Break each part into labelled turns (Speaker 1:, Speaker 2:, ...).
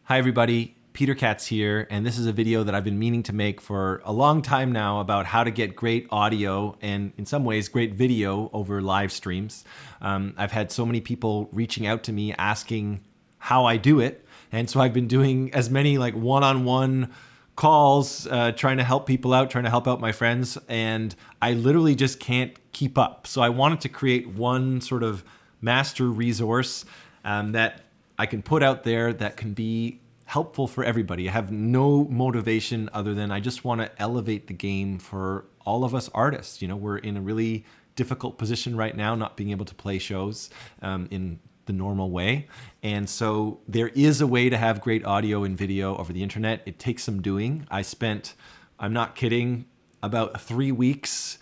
Speaker 1: Hi everybody, Peter Katz here, and this is a video that I've been meaning to make for a long time now about how to get great audio and in some ways great video over live streams. I've had so many people reaching out to me asking how I do it, and so I've been doing as many like one-on-one calls, trying to help people out, trying to help out my friends, and I literally just can't keep up. So I wanted to create one sort of master resource that I can put out there that can be helpful for everybody. I have no motivation other than I just want to elevate the game for all of us artists. You know, we're in a really difficult position right now, not being able to play shows in the normal way. And so there is a way to have great audio and video over the internet. It takes some doing. I spent, I'm not kidding, about 3 weeks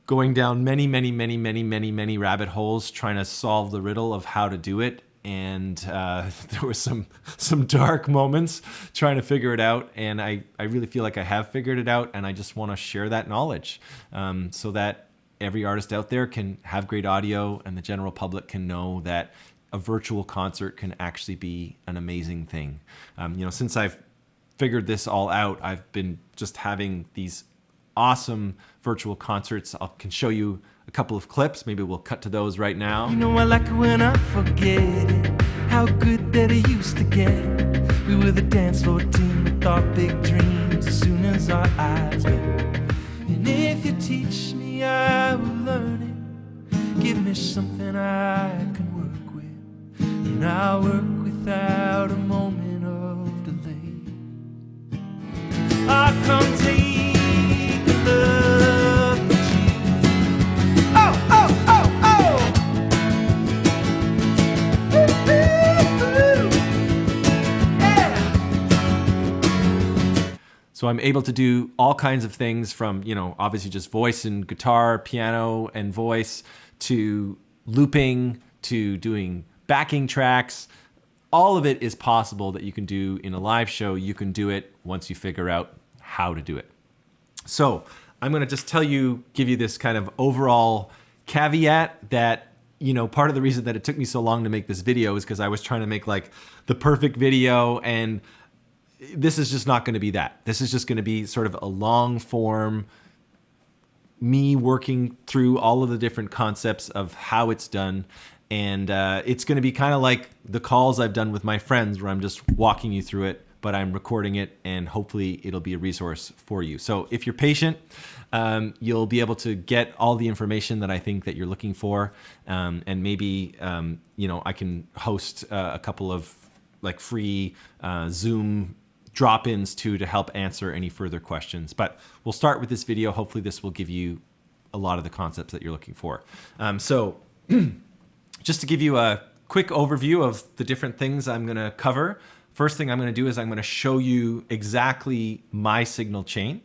Speaker 1: going down many rabbit holes trying to solve the riddle of how to do it. And there were some dark moments trying to figure it out. And I really feel like I have figured it out. And I just want to share that knowledge so that every artist out there can have great audio and the general public can know that a virtual concert can actually be an amazing thing. Since I've figured this all out, I've been just having these awesome virtual concerts. I can show you a couple of clips. Maybe we'll cut to those right now.
Speaker 2: You know I like it when I forget it, how good that it used to get. We were the dance floor team with our big dreams as soon as our eyes met. And if you teach me, I will learn it. Give me something I can work with, and I'll work without a moment of delay. I'll come take a look at you. Oh, oh, oh, oh! Yeah!
Speaker 1: So I'm able to do all kinds of things from, obviously just voice and guitar, piano and voice, to looping, to doing backing tracks. All of it is possible that you can do in a live show. You can do it once you figure out how to do it. So I'm going to just give you this kind of overall caveat that, part of the reason that it took me so long to make this video is because I was trying to make like the perfect video, and this is just not going to be that. This is just going to be sort of a long form, me working through all of the different concepts of how it's done. And it's going to be kind of like the calls I've done with my friends where I'm just walking you through it, but I'm recording it and hopefully it'll be a resource for you. So if you're patient, you'll be able to get all the information that I think that you're looking for. And maybe, I can host a couple of like free Zoom drop-ins to help answer any further questions. But we'll start with this video. Hopefully this will give you a lot of the concepts that you're looking for. So just to give you a quick overview of the different things I'm going to cover. First thing I'm going to do is I'm going to show you exactly my signal chain.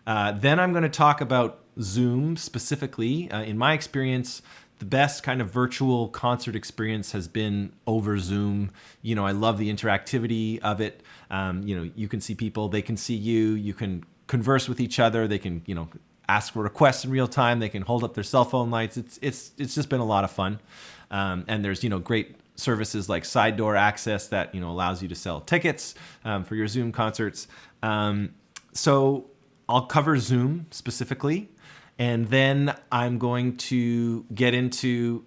Speaker 1: Then I'm going to talk about Zoom specifically. In my experience, the best kind of virtual concert experience has been over Zoom. I love the interactivity of it. You can see people, they can see you, you can converse with each other, they can, ask for requests in real time, they can hold up their cell phone lights. It's just been a lot of fun. And there's, great services like side door access that, allows you to sell tickets for your Zoom concerts. So I'll cover Zoom specifically. And then I'm going to get into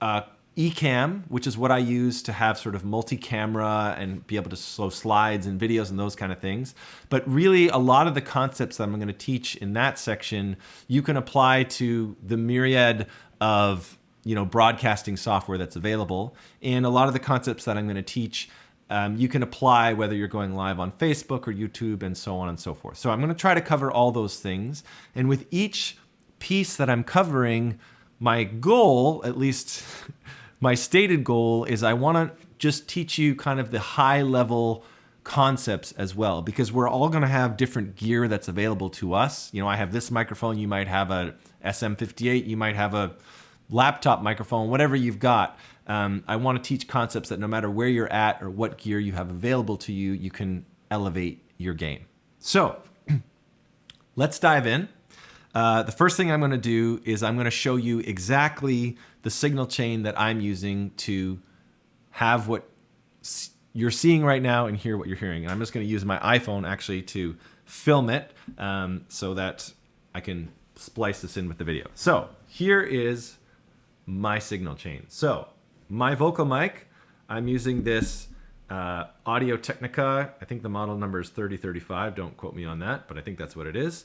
Speaker 1: ECAMM, which is what I use to have sort of multi-camera and be able to show slides and videos and those kind of things. But really, a lot of the concepts that I'm going to teach in that section, you can apply to the myriad of broadcasting software that's available. And a lot of the concepts that I'm going to teach, you can apply whether you're going live on Facebook or YouTube and so on and so forth. So I'm going to try to cover all those things. And with each piece that I'm covering, my goal, at least my stated goal, is I want to just teach you kind of the high level concepts as well, because we're all going to have different gear that's available to us. I have this microphone, you might have a SM58, you might have a laptop microphone, whatever you've got. I want to teach concepts that no matter where you're at or what gear you have available to you, you can elevate your game. So let's dive in. The first thing I'm going to do is I'm going to show you exactly the signal chain that I'm using to have what you're seeing right now and hear what you're hearing. And I'm just going to use my iPhone actually to film it so that I can splice this in with the video. So here is my signal chain. So my vocal mic, I'm using this Audio Technica. I think the model number is 3035. Don't quote me on that, but I think that's what it is.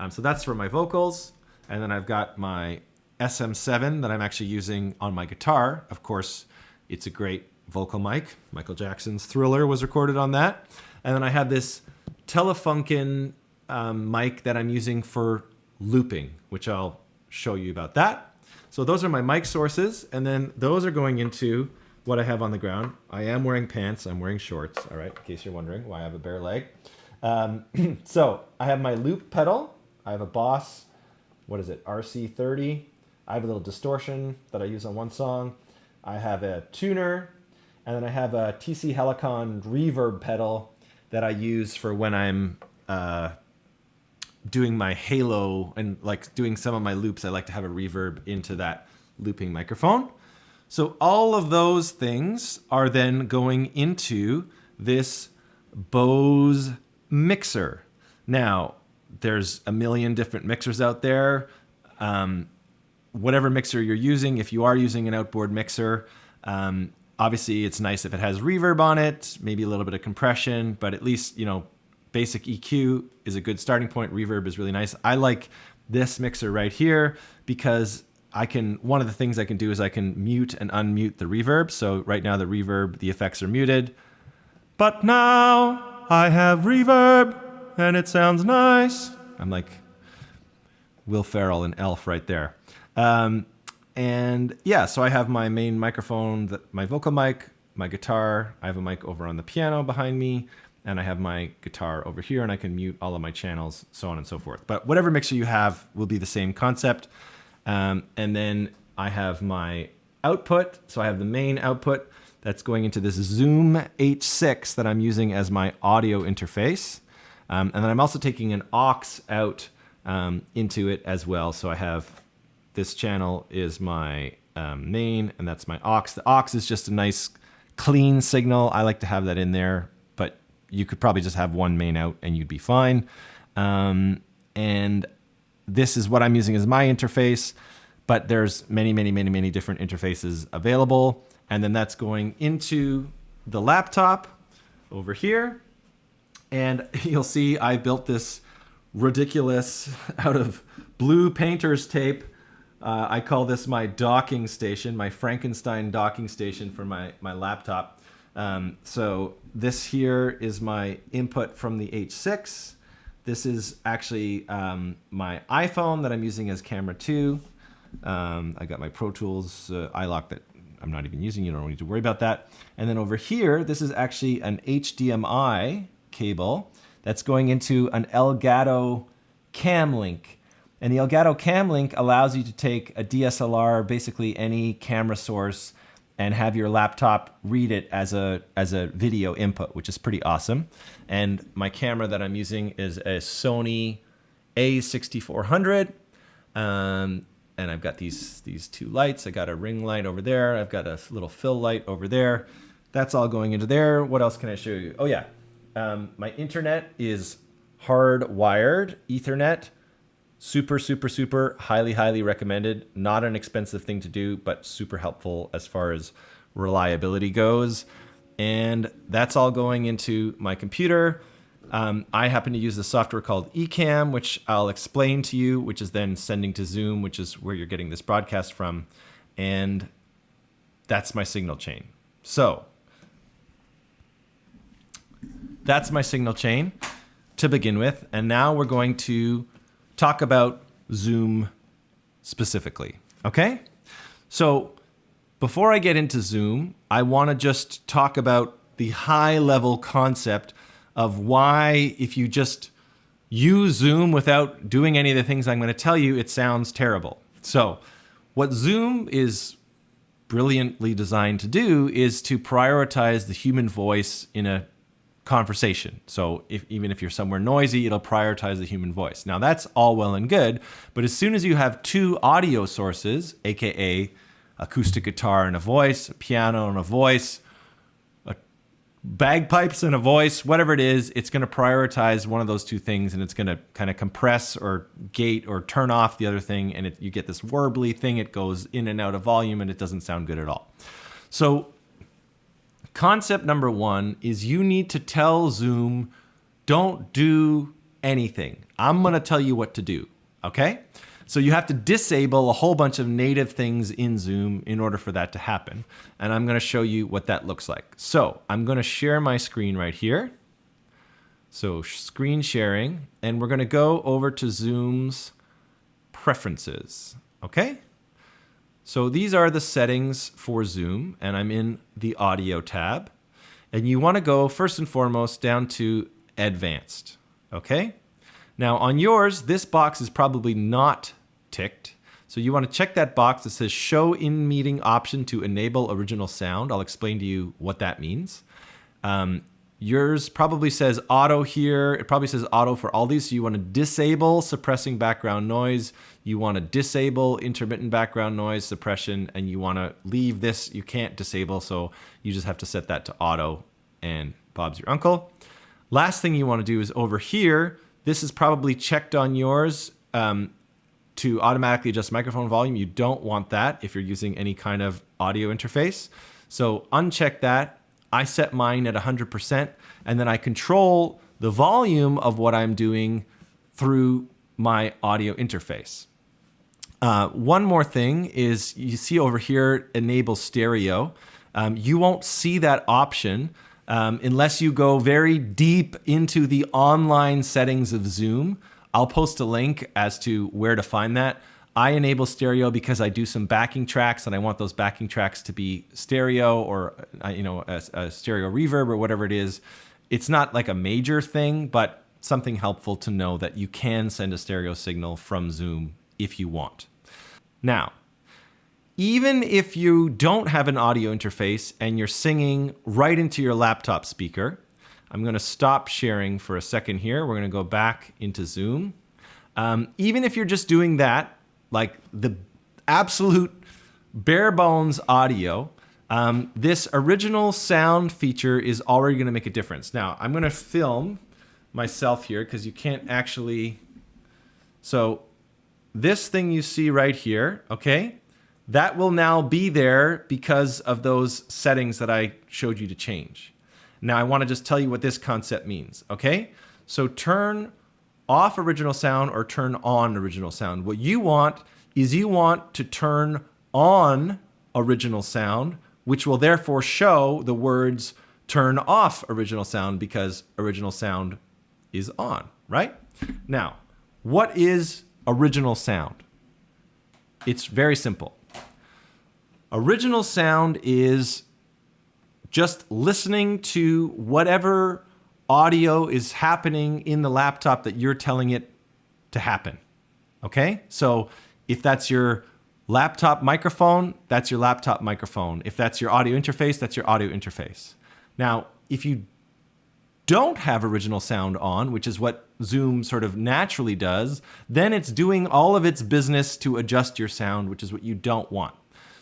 Speaker 1: So that's for my vocals. And then I've got my SM7 that I'm actually using on my guitar. Of course, it's a great vocal mic. Michael Jackson's Thriller was recorded on that. And then I have this Telefunken mic that I'm using for looping, which I'll show you about that. So those are my mic sources. And then those are going into what I have on the ground. I am wearing pants. I'm wearing shorts. All right, in case you're wondering why I have a bare leg. So I have my loop pedal. I have a Boss, what is it, RC30. I have a little distortion that I use on one song. I have a tuner, and then I have a TC Helicon reverb pedal that I use for when I'm doing my halo and like doing some of my loops. I like to have a reverb into that looping microphone. So all of those things are then going into this Bose mixer. Now, there's a million different mixers out there. Whatever mixer you're using, if you are using an outboard mixer, obviously it's nice if it has reverb on it, maybe a little bit of compression, but at least, you know, basic EQ is a good starting point. Reverb is really nice. I like this mixer right here because one of the things I can do is I can mute and unmute the reverb. So right now the reverb, the effects are muted, but now I have reverb and it sounds nice. I'm like Will Ferrell and Elf right there. And yeah, so I have my main microphone, my vocal mic, my guitar. I have a mic over on the piano behind me, and I have my guitar over here, and I can mute all of my channels, so on and so forth. But whatever mixer you have will be the same concept. And then I have my output. So I have the main output that's going into this Zoom H6 that I'm using as my audio interface. And then I'm also taking an aux out into it as well. So I have this channel is my main, and that's my aux. The aux is just a nice clean signal. I like to have that in there, but you could probably just have one main out and you'd be fine. And this is what I'm using as my interface, but there's many, many, many, many different interfaces available. And then that's going into the laptop over here. And you'll see I built this ridiculous out of blue painter's tape. I call this my docking station, my Frankenstein docking station for my laptop. So this here is my input from the H6. This is actually my iPhone that I'm using as camera 2. I got my Pro Tools iLock that I'm not even using. You don't need to worry about that. And then over here, this is actually an HDMI cable that's going into an Elgato cam link. And the Elgato cam link allows you to take a DSLR, basically any camera source, and have your laptop read it as a video input, which is pretty awesome. And my camera that I'm using is a Sony A6400. And I've got these two lights. I got a ring light over there. I've got a little fill light over there. That's all going into there. What else can I show you? Oh yeah, my internet is hardwired Ethernet. Super, super, super highly, highly recommended. Not an expensive thing to do, but super helpful as far as reliability goes. And that's all going into my computer. I happen to use the software called ECAMM, which I'll explain to you, which is then sending to Zoom, which is where you're getting this broadcast from. And that's my signal chain. So that's my signal chain to begin with. And now we're going to talk about Zoom specifically, okay? So before I get into Zoom, I want to just talk about the high-level concept of why, if you just use Zoom without doing any of the things I'm going to tell you, it sounds terrible. So what Zoom is brilliantly designed to do is to prioritize the human voice in a conversation. So even if you're somewhere noisy, it'll prioritize the human voice. Now that's all well and good, but as soon as you have two audio sources, aka acoustic guitar and a voice, a piano and a voice, a bagpipes and a voice, whatever it is, it's going to prioritize one of those two things, and it's going to kind of compress or gate or turn off the other thing, and you get this warbly thing. It goes in and out of volume, and it doesn't sound good at all. So concept number one is you need to tell Zoom, don't do anything. I'm going to tell you what to do, okay? So you have to disable a whole bunch of native things in Zoom in order for that to happen. And I'm going to show you what that looks like. So I'm going to share my screen right here. So screen sharing, and we're going to go over to Zoom's preferences, okay? So these are the settings for Zoom, and I'm in the audio tab. And you want to go first and foremost down to advanced, okay? Now on yours, this box is probably not ticked. So you want to check that box that says show in meeting option to enable original sound. I'll explain to you what that means. Yours probably says auto here. It probably says auto for all these. So you want to disable suppressing background noise. You want to disable intermittent background noise suppression, and you want to leave this. You can't disable, so you just have to set that to auto, and Bob's your uncle. Last thing you want to do is over here, this is probably checked on yours to automatically adjust microphone volume. You don't want that if you're using any kind of audio interface. So uncheck that. I set mine at 100%, and then I control the volume of what I'm doing through my audio interface. One more thing is you see over here, enable stereo. You won't see that option unless you go very deep into the online settings of Zoom. I'll post a link as to where to find that. I enable stereo because I do some backing tracks, and I want those backing tracks to be stereo or a stereo reverb or whatever it is. It's not like a major thing, but something helpful to know that you can send a stereo signal from Zoom if you want. Now, even if you don't have an audio interface and you're singing right into your laptop speaker, I'm going to stop sharing for a second here. We're going to go back into Zoom. Even if you're just doing that, like the absolute bare bones audio, this original sound feature is already going to make a difference. Now, I'm going to film myself here because you can't actually... So this thing you see right here, okay, that will now be there because of those settings that I showed you to change. Now I want to just tell you what this concept means, okay? So turn off original sound or turn on original sound. What you want is you want to turn on original sound, which will therefore show the words turn off original sound because original sound is on, right? Now, what is original sound? It's very simple. Original sound is just listening to whatever audio is happening in the laptop that you're telling it to happen, okay? So if that's your laptop microphone, that's your laptop microphone. If that's your audio interface, that's your audio interface. Now, if you don't have original sound on, which is what Zoom sort of naturally does, then it's doing all of its business to adjust your sound, which is what you don't want.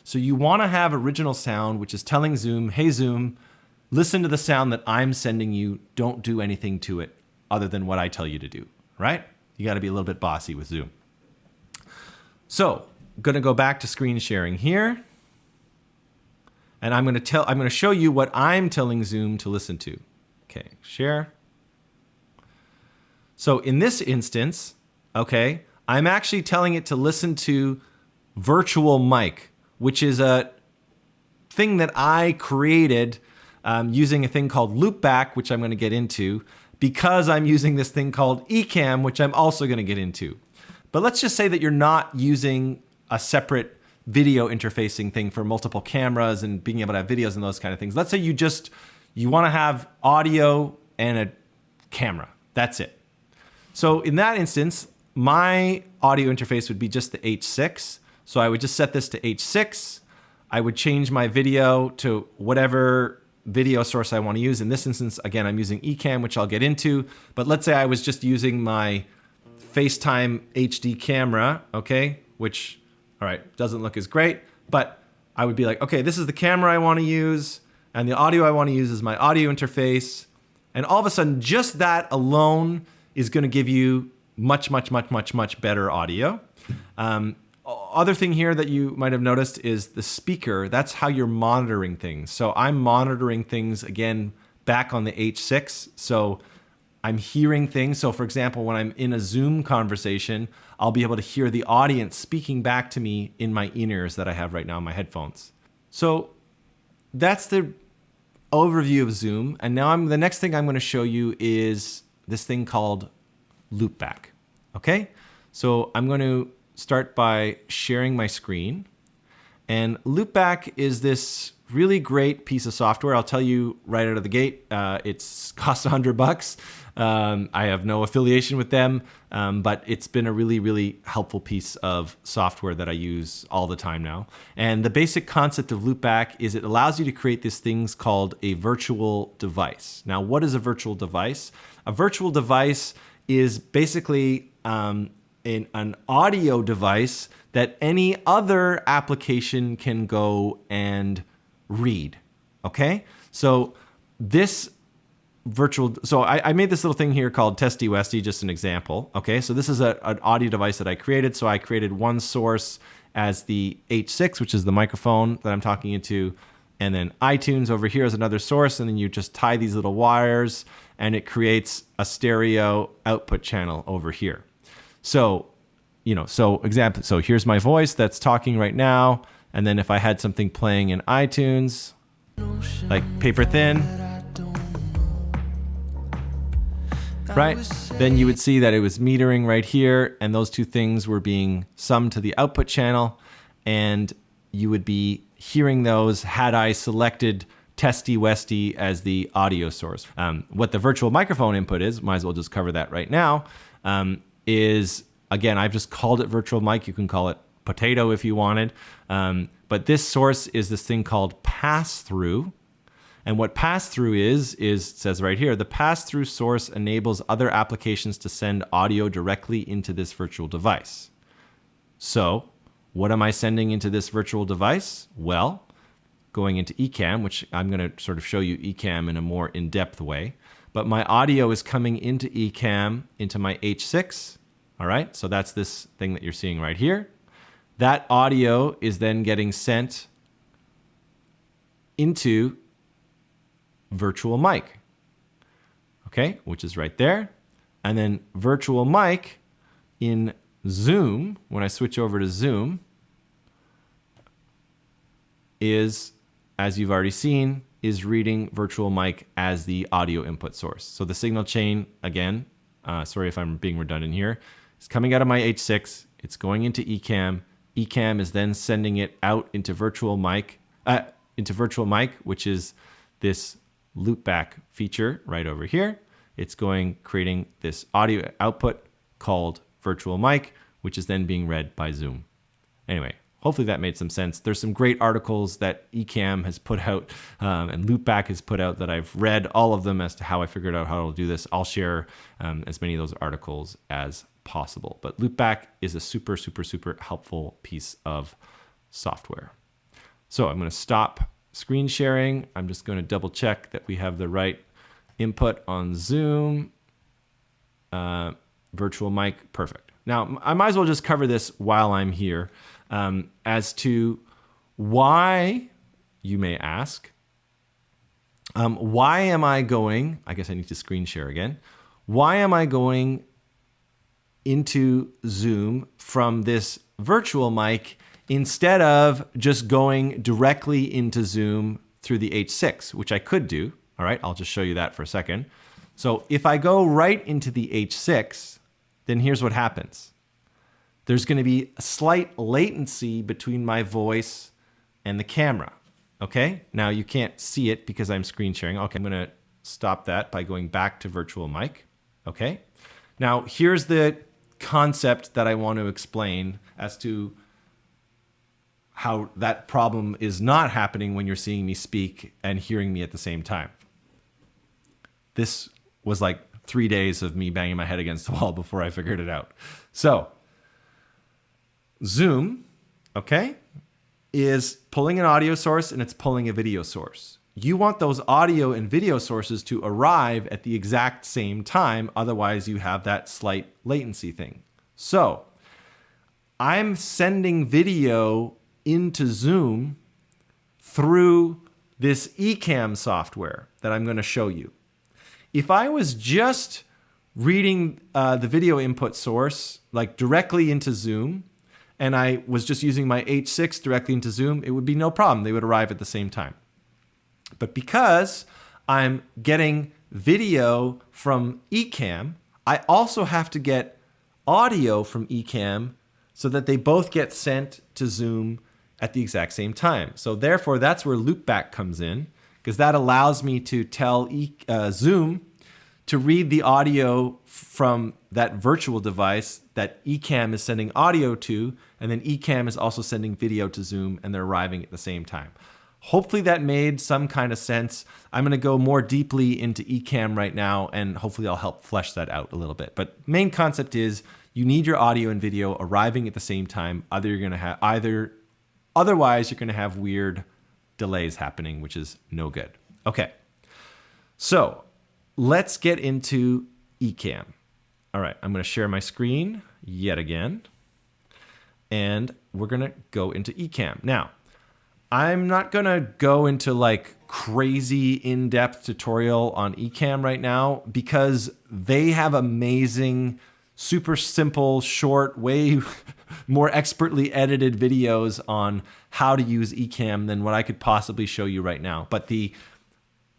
Speaker 1: So you want to have original sound, which is telling Zoom, hey Zoom, listen to the sound that I'm sending you. Don't do anything to it other than what I tell you to do, right? You got to be a little bit bossy with Zoom. So I'm going to go back to screen sharing here. And I'm going to show you what I'm telling Zoom to listen to. Okay, share. So in this instance, okay, I'm actually telling it to listen to virtual mic, which is a thing that I created using a thing called Loopback, which I'm going to get into, because I'm using this thing called ECAMM, which I'm also going to get into. But let's just say that you're not using a separate video interfacing thing for multiple cameras and being able to have videos and those kind of things. Let's say you want to have audio and a camera. That's it. So in that instance, my audio interface would be just the H6. So I would just set this to H6. I would change my video to whatever video source I want to use. In this instance, again, I'm using ECAMM, which I'll get into. But let's say I was just using my FaceTime HD camera, okay, which, all right, doesn't look as great. But I would be like, okay, this is the camera I want to use. And the audio I want to use is my audio interface. And all of a sudden, just that alone is going to give you much, much, much, much, much better audio. Other thing here that you might have noticed is the speaker. That's how you're monitoring things. So I'm monitoring things, again, back on the H6. So I'm hearing things. So for example, when I'm in a Zoom conversation, I'll be able to hear the audience speaking back to me in my in-ears that I have right now in my headphones. So that's the overview of Zoom. And now the next thing I'm going to show you is this thing called Loopback. Okay? So I'm going to start by sharing my screen. And Loopback is this really great piece of software. I'll tell you right out of the gate, it's cost $100. I have no affiliation with them, but it's been a really, really helpful piece of software that I use all the time now. And the basic concept of Loopback is it allows you to create these things called a virtual device. Now, what is a virtual device? A virtual device is basically an audio device that any other application can go and read. Okay? So this so I made this little thing here called Testy Westy, just an example. Okay? So this is an audio device that I created. So I created one source as the H6, which is the microphone that I'm talking into. And then iTunes over here is another source. And then you just tie these little wires and it creates a stereo output channel over here. So, so here's my voice that's talking right now. And then if I had something playing in iTunes, like Paper Thin, right? Then you would see that it was metering right here. And those two things were being summed to the output channel. And you would be hearing those had I selected Testy Westy as the audio source. What the virtual microphone input is, might as well just cover that right now, is, again, I've just called it virtual mic. You can call it potato if you wanted. But this source is this thing called pass-through. And what pass-through is, it says right here, the pass-through source enables other applications to send audio directly into this virtual device. So what am I sending into this virtual device? Well, going into ECAMM, which I'm going to sort of show you ECAMM in a more in-depth way. But my audio is coming into ECAMM, into my H6. All right, so that's this thing that you're seeing right here. That audio is then getting sent into virtual mic, okay, which is right there. And then virtual mic in Zoom, when I switch over to Zoom, is, as you've already seen, is reading virtual mic as the audio input source. So the signal chain, again, sorry if I'm being redundant here, it's coming out of my H6, it's going into ECAMM. ECAMM is then sending it out into virtual mic, which is this loopback feature right over here. It's creating this audio output called virtual mic, which is then being read by Zoom. Anyway, hopefully that made some sense. There's some great articles that ECAMM has put out and Loopback has put out that I've read all of them as to how I figured out how to do this. I'll share as many of those articles as possible. But Loopback is a super, super, super helpful piece of software. So I'm going to stop screen sharing. I'm just going to double check that we have the right input on Zoom. Virtual mic, perfect. Now, I might as well just cover this while I'm here as to why, you may ask, why am I going, I guess I need to screen share again. Why am I going into Zoom from this virtual mic instead of just going directly into Zoom through the H6, which I could do. All right, I'll just show you that for a second. So if I go right into the H6, then here's what happens. There's going to be a slight latency between my voice and the camera. Okay, now you can't see it because I'm screen sharing. Okay, I'm going to stop that by going back to virtual mic. Okay, now here's the concept that I want to explain as to how that problem is not happening when you're seeing me speak and hearing me at the same time. This was like 3 days of me banging my head against the wall before I figured it out. So Zoom, okay, is pulling an audio source and it's pulling a video source. you want those audio and video sources to arrive at the exact same time. Otherwise, you have that slight latency thing. So I'm sending video into Zoom through this ECAMM software that I'm going to show you. If I was just reading the video input source like directly into Zoom, and I was just using my H6 directly into Zoom, it would be no problem. They would arrive at the same time. But because I'm getting video from ECAMM, I also have to get audio from ECAMM so that they both get sent to Zoom at the exact same time. So therefore, that's where Loopback comes in, because that allows me to tell Zoom to read the audio from that virtual device that ECAMM is sending audio to, and then ECAMM is also sending video to Zoom, and they're arriving at the same time. Hopefully that made some kind of sense. I'm going to go more deeply into ECAMM right now, and hopefully I'll help flesh that out a little bit. But main concept is you need your audio and video arriving at the same time. Otherwise, you're going to have weird delays happening, which is no good. Okay, so let's get into ECAMM. All right, I'm going to share my screen yet again, and we're going to go into ECAMM. Now, I'm not going to go into like crazy in-depth tutorial on ECAMM right now because they have amazing, super simple, short, way more expertly edited videos on how to use ECAMM than what I could possibly show you right now. But the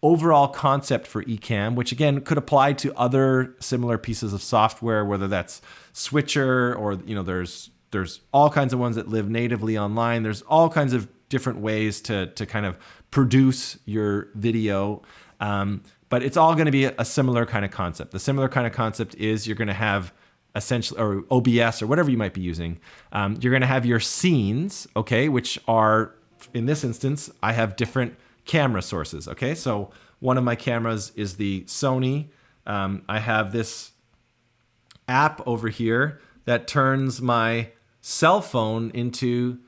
Speaker 1: overall concept for ECAMM, which again could apply to other similar pieces of software, whether that's Switcher or there's all kinds of ones that live natively online. There's all kinds of different ways to kind of produce your video. But it's all going to be a similar kind of concept. The similar kind of concept is you're going to have essentially, or OBS or whatever you might be using. You're going to have your scenes, okay, which are, in this instance, I have different camera sources, okay? So one of my cameras is the Sony. I have this app over here that turns my cell phone into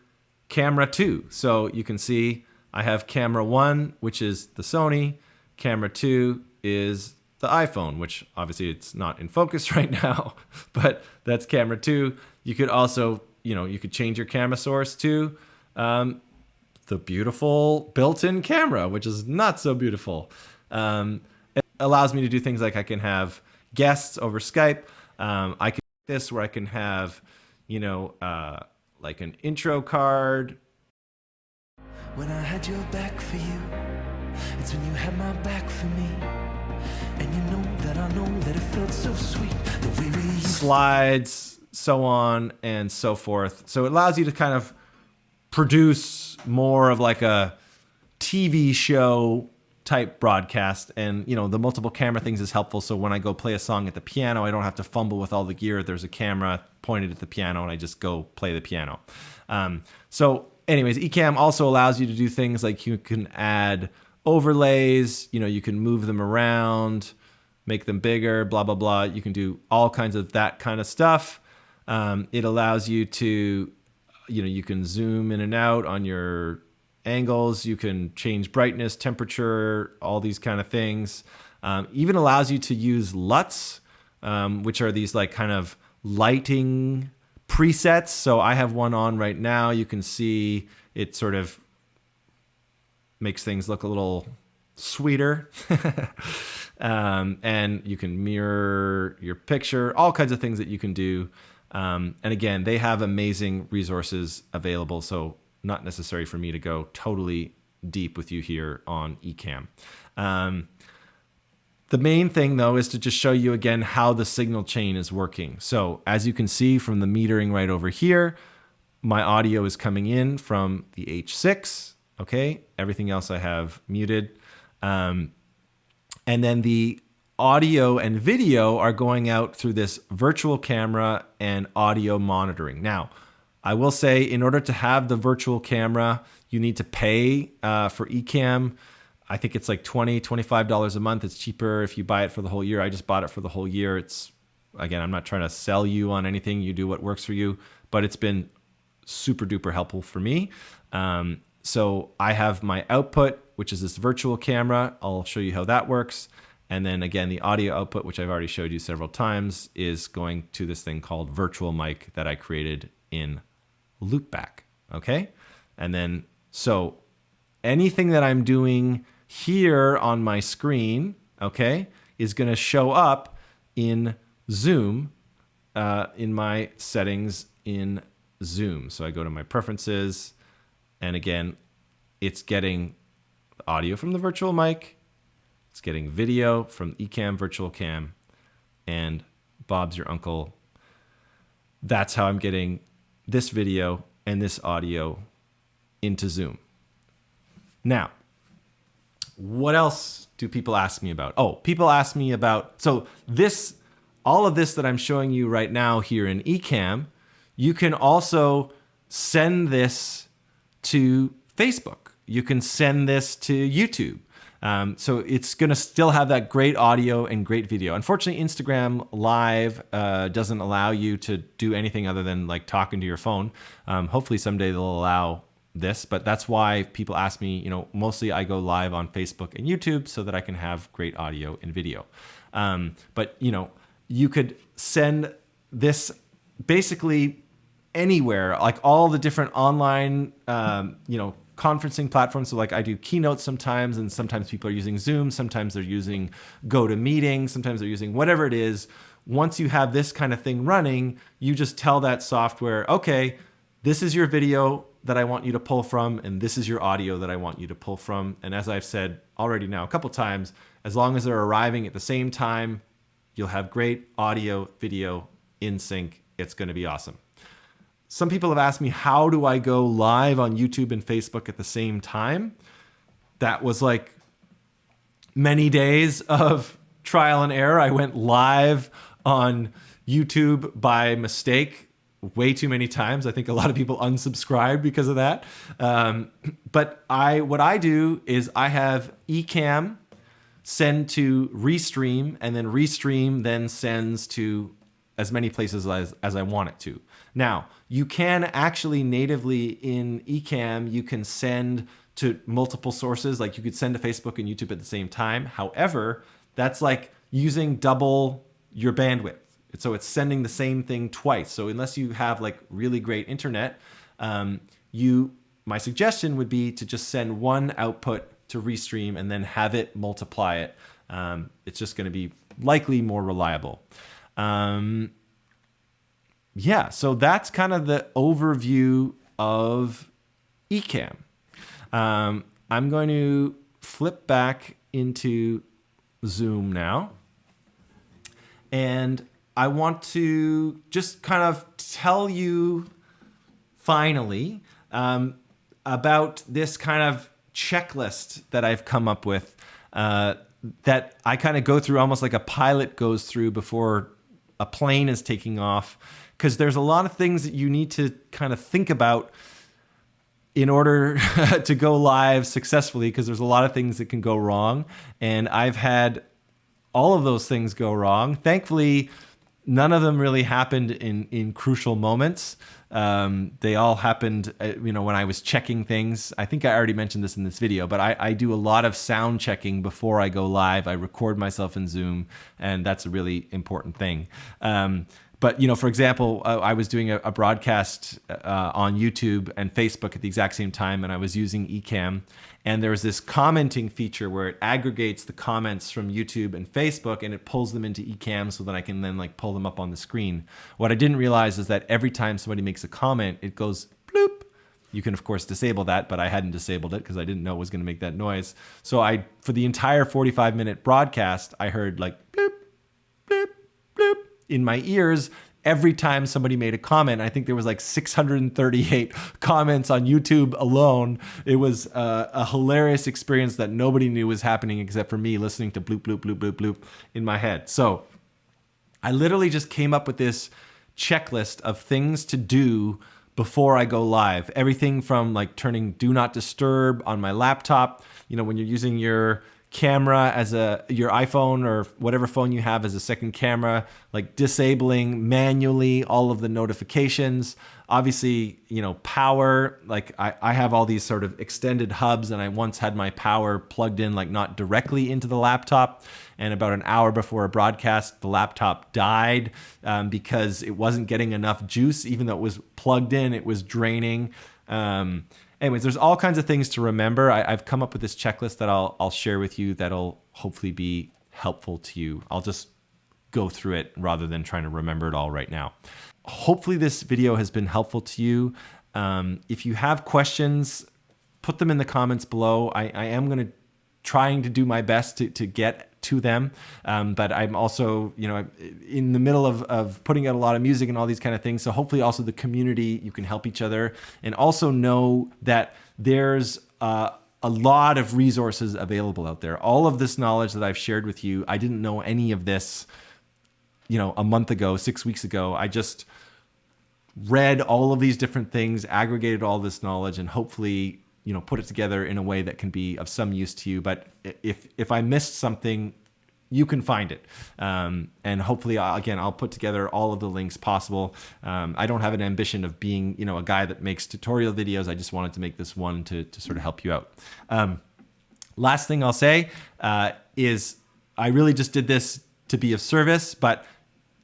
Speaker 1: camera 2. So you can see I have camera 1, which is the Sony. Camera 2 is the iPhone, which obviously it's not in focus right now, but that's camera 2. You could also, you could change your camera source to the beautiful built-in camera, which is not so beautiful. It allows me to do things like I can have guests over Skype. I can do this where I can have, like an intro card.
Speaker 2: When I had your back for you, it's when you had my back for me. And you know that it felt so sweet. The way we used
Speaker 1: slides, so on and so forth. So it allows you to kind of produce more of like a TV show type broadcast, and the multiple camera things is helpful. So when I go play a song at the piano, I don't have to fumble with all the gear. There's a camera pointed at the piano, and I just go play the piano. So anyways, ECAMM also allows you to do things like you can add overlays. You can move them around, make them bigger, blah blah blah. You can do all kinds of that kind of stuff. It allows you to you can zoom in and out on your angles. You can change brightness, temperature, all these kind of things. Even allows you to use LUTs, which are these like kind of lighting presets. So I have one on right now. You can see it sort of makes things look a little sweeter. And you can mirror your picture, all kinds of things that you can do. And again, they have amazing resources available, so not necessary for me to go totally deep with you here on ECAMM. The main thing, though, is to just show you again how the signal chain is working. So as you can see from the metering right over here, my audio is coming in from the H6. Okay, everything else I have muted. And then the audio and video are going out through this virtual camera and audio monitoring. Now, I will say, in order to have the virtual camera, you need to pay for ECAMM. I think it's like $20, $25 a month. It's cheaper if you buy it for the whole year. I just bought it for the whole year. Again, I'm not trying to sell you on anything. You do what works for you, but it's been super duper helpful for me. So I have my output, which is this virtual camera. I'll show you how that works. And then again, the audio output, which I've already showed you several times, is going to this thing called virtual mic that I created in Loopback. Okay. And then, so anything that I'm doing here on my screen, okay, is going to show up in Zoom, in my settings in Zoom. So I go to my preferences, and again, it's getting audio from the virtual mic, it's getting video from ECAMM virtual cam, and Bob's your uncle. That's how I'm getting this video and this audio into Zoom. Now, what else do people ask me about? Oh, people ask me about, so this, all of this that I'm showing you right now here in ECAMM, you can also send this to Facebook. You can send this to YouTube. So it's going to still have that great audio and great video. Unfortunately, Instagram Live doesn't allow you to do anything other than like talking to your phone. Hopefully someday they'll allow this, but that's why people ask me, you know, mostly I go live on Facebook and YouTube so that I can have great audio and video. But, you know, you could send this basically anywhere, like all the different online, you know, conferencing platforms. So like I do keynotes sometimes, and sometimes people are using Zoom, sometimes they're using GoToMeeting, sometimes they're using whatever it is. Once you have this kind of thing running, you just tell that software, okay, this is your video that I want you to pull from, and this is your audio that I want you to pull from. And as I've said already now a couple times, as long as they're arriving at the same time, you'll have great audio, video in sync. It's going to be awesome. Some people have asked me, how do I go live on YouTube and Facebook at the same time? That was like many days of trial and error. I went live on YouTube by mistake way too many times. I think a lot of people unsubscribed because of that. But what I do is I have ECAMM send to Restream, and then Restream then sends to as many places as I want it to. Now, you can actually natively in ECAMM, you can send to multiple sources. Like you could send to Facebook and YouTube at the same time. However, that's like using double your bandwidth. So it's sending the same thing twice. So unless you have like really great internet, my suggestion would be to just send one output to Restream and then have it multiply it. It's just going to be likely more reliable. Yeah, so that's kind of the overview of ECAMM. I'm going to flip back into Zoom now. And I want to just kind of tell you finally about this kind of checklist that I've come up with that I kind of go through almost like a pilot goes through before a plane is taking off, because there's a lot of things that you need to kind of think about in order to go live successfully, because there's a lot of things that can go wrong. And I've had all of those things go wrong. Thankfully, none of them really happened in crucial moments. They all happened, you know, when I was checking things. I think I already mentioned this in this video, but I do a lot of sound checking before I go live. I record myself in Zoom, and that's a really important thing. But, you know, for example, I was doing a broadcast on YouTube and Facebook at the exact same time, and I was using ECAMM. And there was this commenting feature where it aggregates the comments from YouTube and Facebook, and it pulls them into ECAMM so that I can then like pull them up on the screen. What I didn't realize is that every time somebody makes a comment, it goes bloop. You can, of course, disable that, but I hadn't disabled it because I didn't know it was going to make that noise. So for the entire 45-minute broadcast, I heard like bloop, bloop, bloop in my ears every time somebody made a comment. I think there was like 638 comments on YouTube alone. It was a hilarious experience that nobody knew was happening except for me listening to bloop, bloop, bloop, bloop, bloop in my head. So I literally just came up with this checklist of things to do before I go live. Everything from like turning do not disturb on my laptop. You know, when you're using your camera as your iPhone or whatever phone you have as a second camera, like disabling manually all of the notifications. Obviously, power, like I have all these sort of extended hubs, and I once had my power plugged in, like not directly into the laptop. And about an hour before a broadcast, the laptop died because it wasn't getting enough juice. Even though it was plugged in, it was draining. Anyways, there's all kinds of things to remember. I've come up with this checklist that I'll share with you that'll hopefully be helpful to you. I'll just go through it rather than trying to remember it all right now. Hopefully this video has been helpful to you. If you have questions, put them in the comments below. I am trying to do my best to get to them. But I'm also, in the middle of putting out a lot of music and all these kind of things. So hopefully also the community, you can help each other, and also know that there's a lot of resources available out there. All of this knowledge that I've shared with you, I didn't know any of this, a month ago, 6 weeks ago. I just read all of these different things, aggregated all this knowledge, and hopefully put it together in a way that can be of some use to you. But if I missed something, you can find it. And hopefully, again, I'll put together all of the links possible. I don't have an ambition of being, a guy that makes tutorial videos. I just wanted to make this one to sort of help you out. Last thing I'll say is I really just did this to be of service. But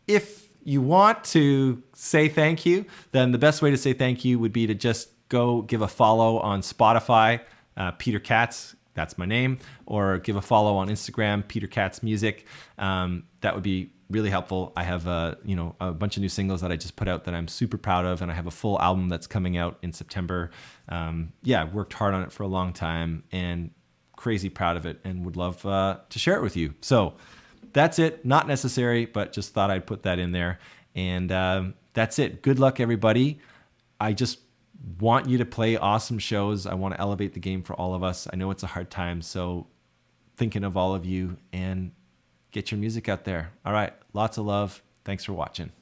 Speaker 1: if you want to say thank you, then the best way to say thank you would be to just go give a follow on Spotify, Peter Katz, that's my name, or give a follow on Instagram, Peter Katz Music. That would be really helpful. I have a bunch of new singles that I just put out that I'm super proud of, and I have a full album that's coming out in September. I've worked hard on it for a long time and crazy proud of it, and would love to share it with you. So that's it. Not necessary, but just thought I'd put that in there. And that's it. Good luck, everybody. I just want you to play awesome shows. I want to elevate the game for all of us. I know it's a hard time, so thinking of all of you, and get your music out there. All right, lots of love. Thanks for watching.